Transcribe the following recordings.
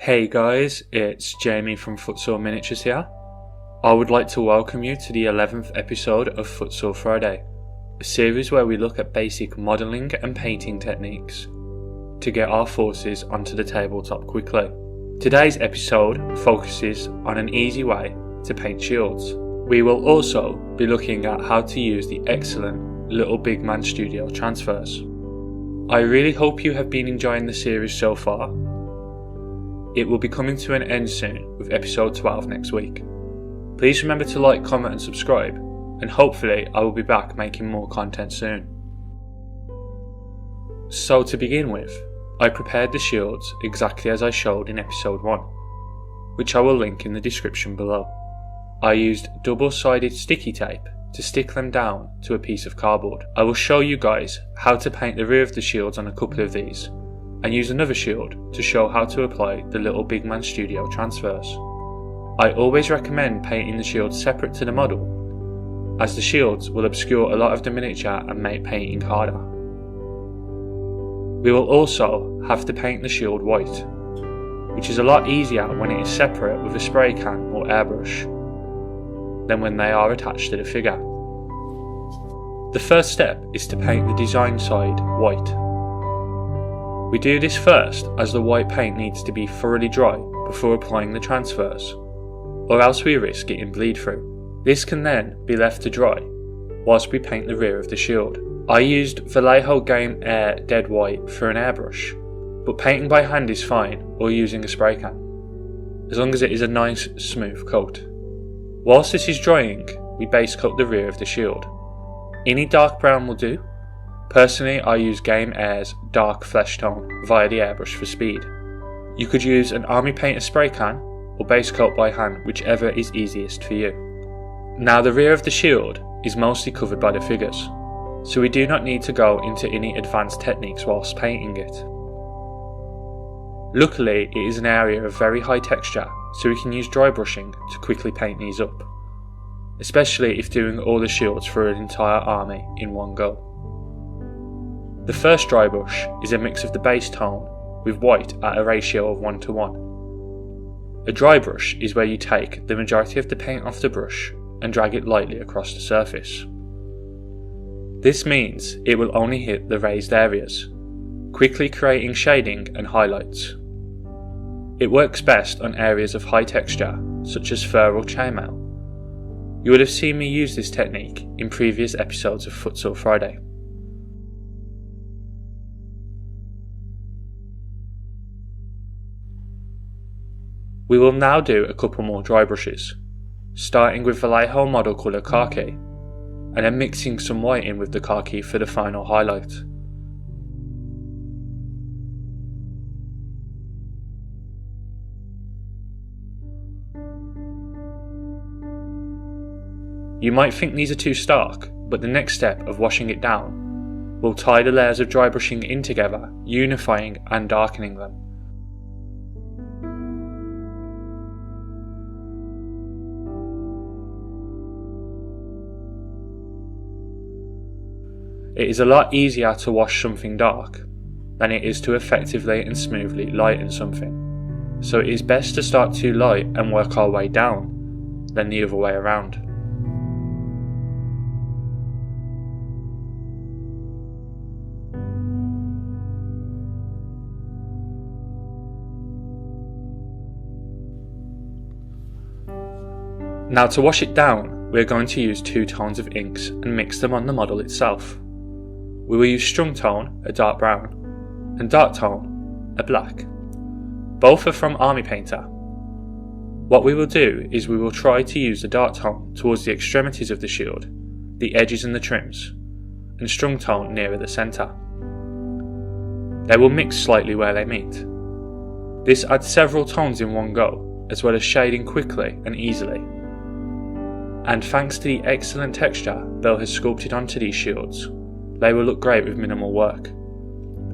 Hey guys, it's Jamie from Footsore Miniatures here. I would like to welcome you to the 11th episode of Footsore Friday, a series where we look at basic modelling and painting techniques to get our forces onto the tabletop quickly. Today's episode focuses on an easy way to paint shields. We will also be looking at how to use the excellent little Bigman Studio transfers. I really hope you have been enjoying the series so far. It will be coming to an end soon with episode 12 next week. Please remember to like, comment and subscribe, and hopefully I will be back making more content soon. So to begin with, I prepared the shields exactly as I showed in episode 1, which I will link in the description below. I used double-sided sticky tape to stick them down to a piece of cardboard. I will show you guys how to paint the rear of the shields on a couple of these, and use another shield to show how to apply the little Bigman Studio transfers. I always recommend painting the shields separate to the model, as the shields will obscure a lot of the miniature and make painting harder. We will also have to paint the shield white, which is a lot easier when it is separate with a spray can or airbrush than when they are attached to the figure. The first step is to paint the design side white. We do this first as the white paint needs to be thoroughly dry before applying the transfers, or else we risk getting bleed through. This can then be left to dry whilst we paint the rear of the shield. I used Vallejo Game Air Dead White for an airbrush, but painting by hand is fine, or using a spray can, as long as it is a nice smooth coat. Whilst this is drying, we base coat the rear of the shield. Any dark brown will do. Personally, I use Game Air's dark Fleshtone via the airbrush for speed. You could use an army painter spray can or base coat by hand, whichever is easiest for you. Now the rear of the shield is mostly covered by the figures, so we do not need to go into any advanced techniques whilst painting it. Luckily, it is an area of very high texture, so we can use dry brushing to quickly paint these up, especially if doing all the shields for an entire army in one go. The first dry brush is a mix of the base tone with white at a ratio of 1:1. A dry brush is where you take the majority of the paint off the brush and drag it lightly across the surface. This means it will only hit the raised areas, quickly creating shading and highlights. It works best on areas of high texture such as fur or chainmail. You would have seen me use this technique in previous episodes of Footsore Friday. We will now do a couple more dry brushes, starting with Vallejo model colour khaki, and then mixing some white in with the khaki for the final highlight. You might think these are too stark, but the next step of washing it down will tie the layers of dry brushing in together, unifying and darkening them. It is a lot easier to wash something dark than it is to effectively and smoothly lighten something, so it is best to start too light and work our way down than the other way around. Now to wash it down, we are going to use 2 tones of inks and mix them on the model itself. We will use Strong Tone, a dark brown, and Dark Tone, a black. Both are from Army Painter. What we will do is we will try to use the Dark Tone towards the extremities of the shield, the edges and the trims, and Strong Tone nearer the centre. They will mix slightly where they meet. This adds several tones in one go, as well as shading quickly and easily. And thanks to the excellent texture Bell has sculpted onto these shields, they will look great with minimal work,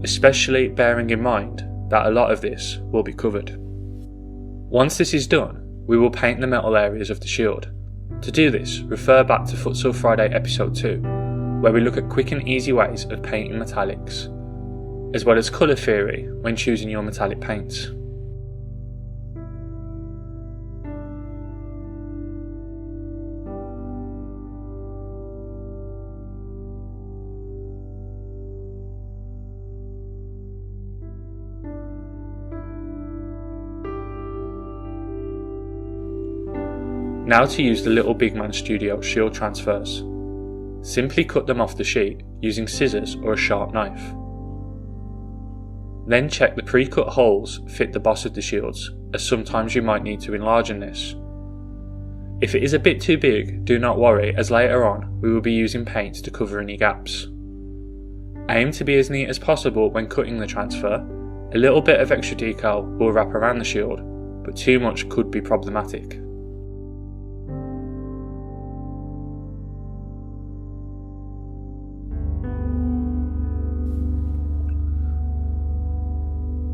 especially bearing in mind that a lot of this will be covered. Once this is done, we will paint the metal areas of the shield. To do this, refer back to Footsore Friday episode 2, where we look at quick and easy ways of painting metallics, as well as colour theory when choosing your metallic paints. Now to use the Little Bigman Studio shield transfers. Simply cut them off the sheet using scissors or a sharp knife. Then check the pre-cut holes fit the boss of the shields, as sometimes you might need to enlarge this. If it is a bit too big, do not worry, as later on we will be using paint to cover any gaps. Aim to be as neat as possible when cutting the transfer. A little bit of extra decal will wrap around the shield, but too much could be problematic.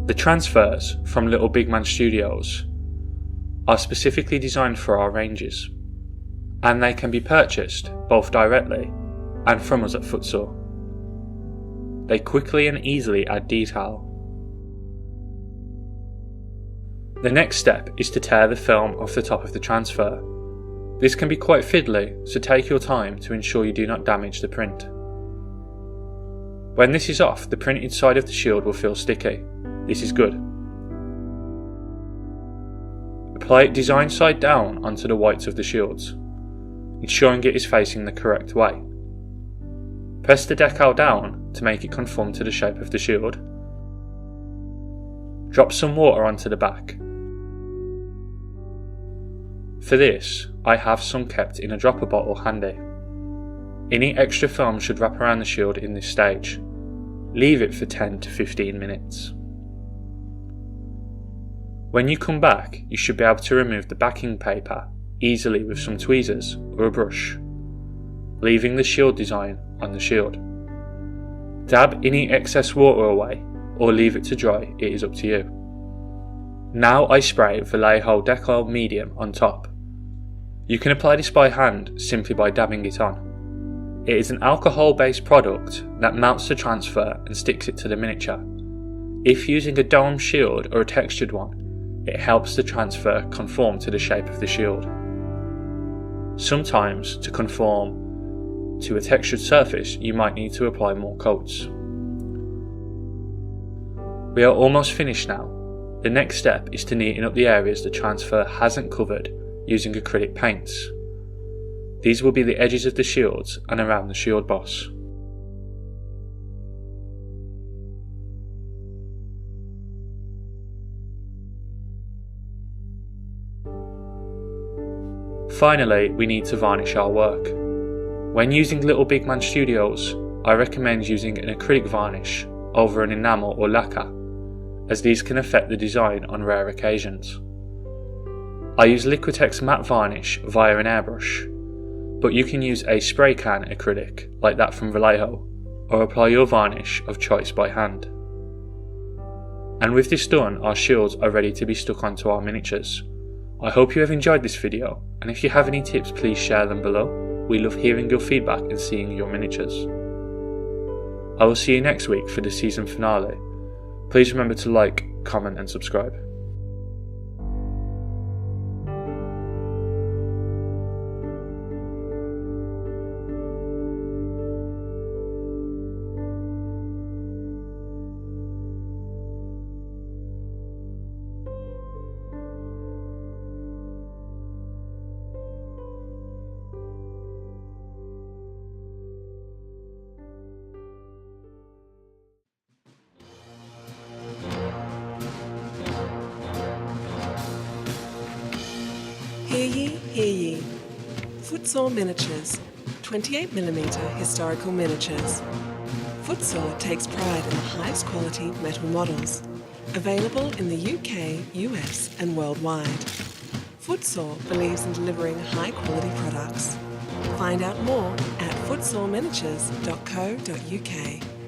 The transfers from Little Bigman Studios are specifically designed for our ranges, and they can be purchased both directly and from us at Footsore. They quickly and easily add detail. The next step is to tear the film off the top of the transfer. This can be quite fiddly, so take your time to ensure you do not damage the print. When this is off, the printed side of the shield will feel sticky. This is good. Apply it design side down onto the whites of the shields, ensuring it is facing the correct way. Press the decal down to make it conform to the shape of the shield. Drop some water onto the back. For this, I have some kept in a dropper bottle handy. Any extra film should wrap around the shield in this stage. Leave it for 10 to 15 minutes. When you come back, you should be able to remove the backing paper easily with some tweezers or a brush, leaving the shield design on the shield. Dab any excess water away or leave it to dry, it is up to you. Now I spray Vallejo Decal medium on top. You can apply this by hand simply by dabbing it on. It is an alcohol-based product that mounts the transfer and sticks it to the miniature. If using a dome shield or a textured one, it helps the transfer conform to the shape of the shield. Sometimes, to conform to a textured surface, you might need to apply more coats. We are almost finished now. The next step is to neaten up the areas the transfer hasn't covered using acrylic paints. These will be the edges of the shields and around the shield boss. Finally, we need to varnish our work. When using Little Bigman Studios, I recommend using an acrylic varnish over an enamel or lacquer, as these can affect the design on rare occasions. I use Liquitex matte varnish via an airbrush, but you can use a spray can acrylic like that from Vallejo, or apply your varnish of choice by hand. And with this done, our shields are ready to be stuck onto our miniatures. I hope you have enjoyed this video, and if you have any tips, please share them below. We love hearing your feedback and seeing your miniatures. I will see you next week for the season finale. Please remember to like, comment and subscribe. Hear ye, hear ye. Footsore Miniatures, 28mm historical miniatures. Footsore takes pride in the highest quality metal models, available in the UK, US and worldwide. Footsore believes in delivering high quality products. Find out more at footsoreminiatures.co.uk.